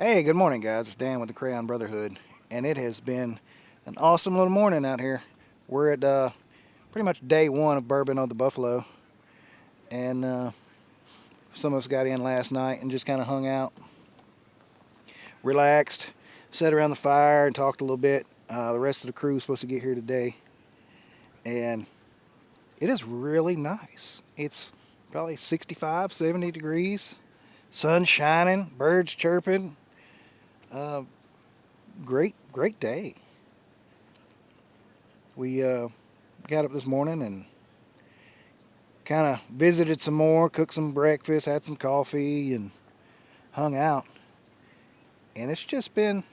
Hey, good morning, guys. It's Dan with the Crayon Brotherhood, and it has been an awesome little morning out here. We're at pretty much day one of Bourbon on the Buffalo, and some of us got in last night and just kind of hung out, relaxed, sat around the fire and talked a little bit. The rest of the crew is supposed to get here today, and it is really nice. It's probably 65, 70 degrees, sun shining, birds chirping. Uh, great day. We got up this morning and kind of visited some more, cooked some breakfast, had some coffee, and hung out. And it's just been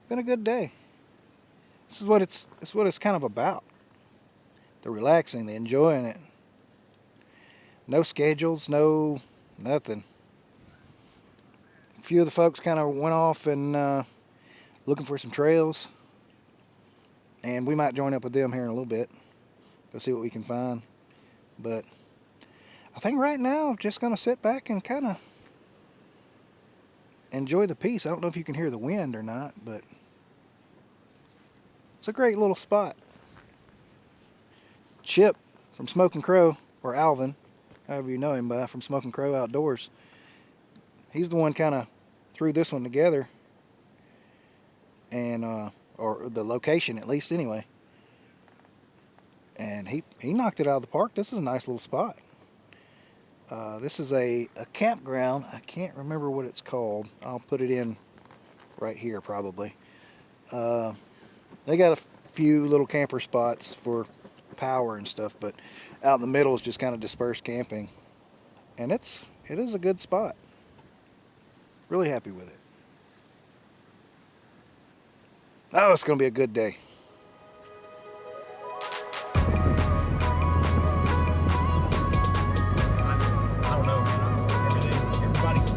a good day. This is what it's kind of about. The relaxing, the enjoying it. No schedules, no nothing. A few of the folks kind of went off and looking for some trails, and we might join up with them here in a little bit. Go see what we can find. But I think right now I'm just gonna sit back and kind of enjoy the peace. I don't know if you can hear the wind or not, but it's a great little spot. Chip from Smoking Crow, or Alvin, however you know him by, from Smoking Crow Outdoors, he's the one kind of threw this one together, and or the location at least anyway. And he knocked it out of the park. This is a nice little spot. This is a campground. I can't remember what it's called. I'll put it in right here probably. They got a few little camper spots for power and stuff, but out in the middle is just kind of dispersed camping, and it is a good spot. Really happy with it. Oh, it's gonna be a good day. I don't know, man. Everybody said.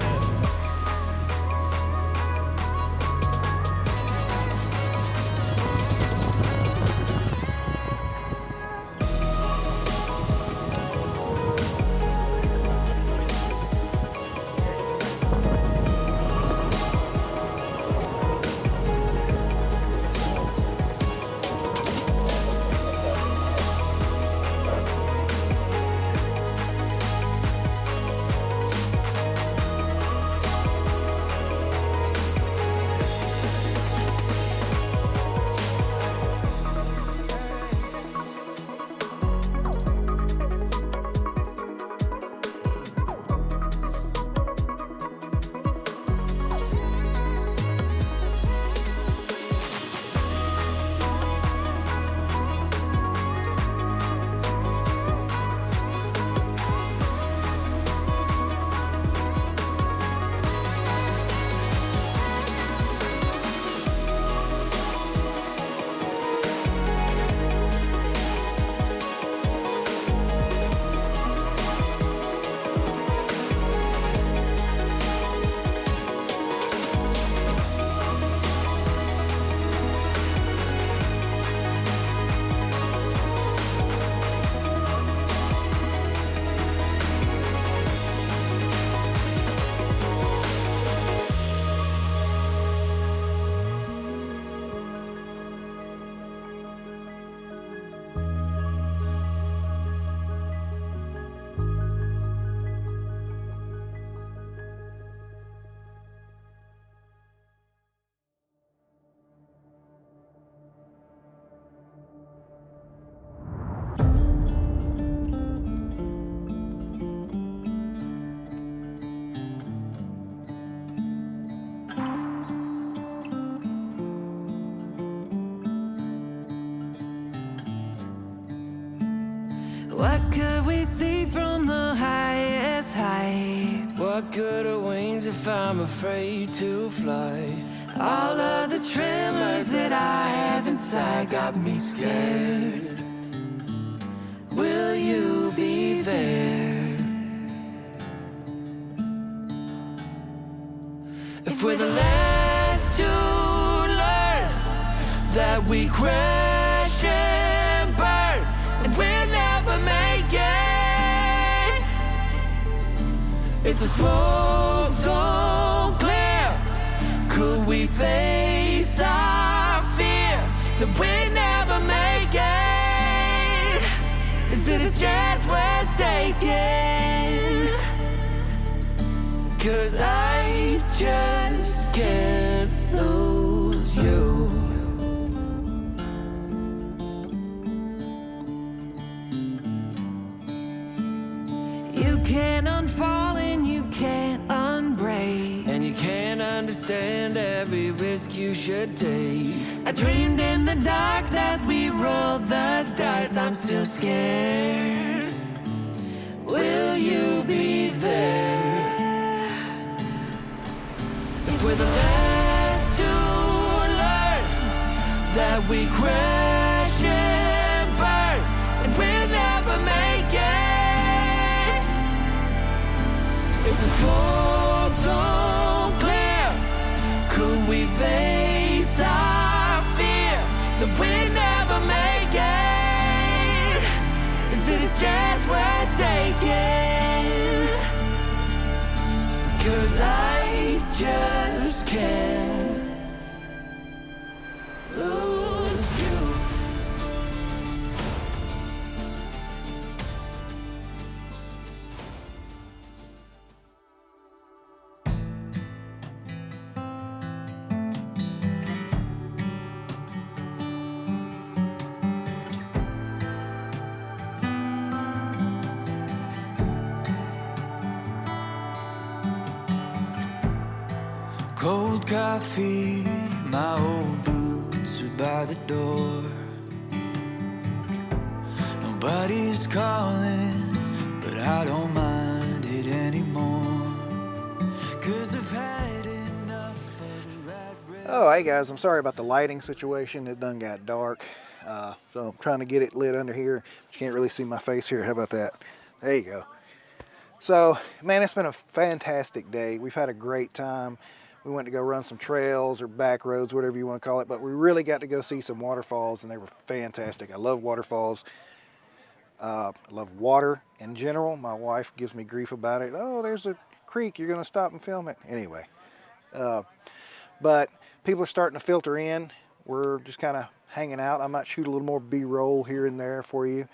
What could we see from the highest height? What good are wings if I'm afraid to fly? All of the tremors that I have inside got me scared. Will you be there? If we're the last to learn that we crash and burn, and we'll never make it. If the smoke don't clear, we face our fear that we never make it? Is it a chance we're taking? 'Cause I just can't lose you. You can't unfall and you can't unbreak, And you can't understand every risk you should take. I dreamed in the dark that we rolled the dice. I'm still scared. Will you be there? If we're the last to learn that we crash and burn and we'll never make it. If the smoke don't clear, could we face our fear that we never make it? Is it a chance we're taking? 'Cause I just can't lose you. Cold coffee, my old boots are by the door. Nobody's calling, but I don't mind it anymore. 'Cause I've had enough of the rat race. Oh, hey guys, I'm sorry about the lighting situation. It done got dark. So I'm trying to get it lit under here. But you can't really see my face here. How about that? There you go. So, man, it's been a fantastic day. We've had a great time. We went to go run some trails or back roads, whatever you want to call it, but we really got to go see some waterfalls, and they were fantastic. I love waterfalls. I love water in general. My wife gives me grief about it. Oh, there's a creek. You're going to stop and film it. Anyway. But people are starting to filter in. We're just kind of hanging out. I might shoot a little more B-roll here and there for you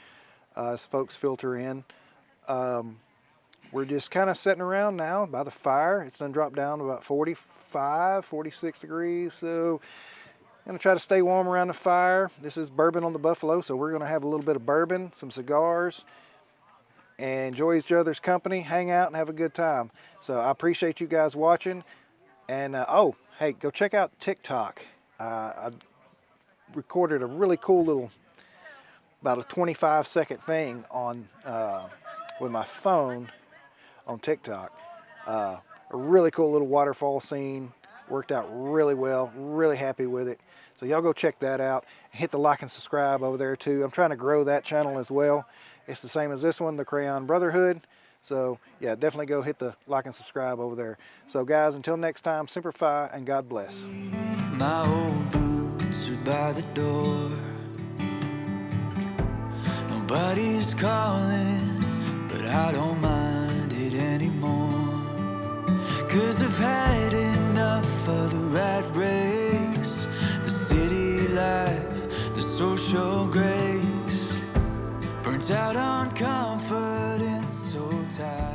as folks filter in. We're just kind of sitting around now by the fire. It's done dropped down to about 45, 46 degrees. So I'm going to try to stay warm around the fire. This is Bourbon on the Buffalo, so we're going to have a little bit of bourbon, some cigars, and enjoy each other's company, hang out, and have a good time. So I appreciate you guys watching. And, oh, hey, go check out TikTok. I recorded a really cool little, about a 25-second thing on with my phone on TikTok. A really cool little waterfall scene. Worked out really well. Really happy with it. So y'all go check that out. Hit the like and subscribe over there too. I'm trying to grow that channel as well. It's the same as this one, the Crayon Brotherhood. So yeah, definitely go hit the like and subscribe over there. So guys, until next time, Semper Fi and God bless. My old boots are by the door. Nobody's calling, but I don't mind it anymore. 'Cause I've had enough of the rat race, the city life, the social grace. Burnt out on comfort and so tired.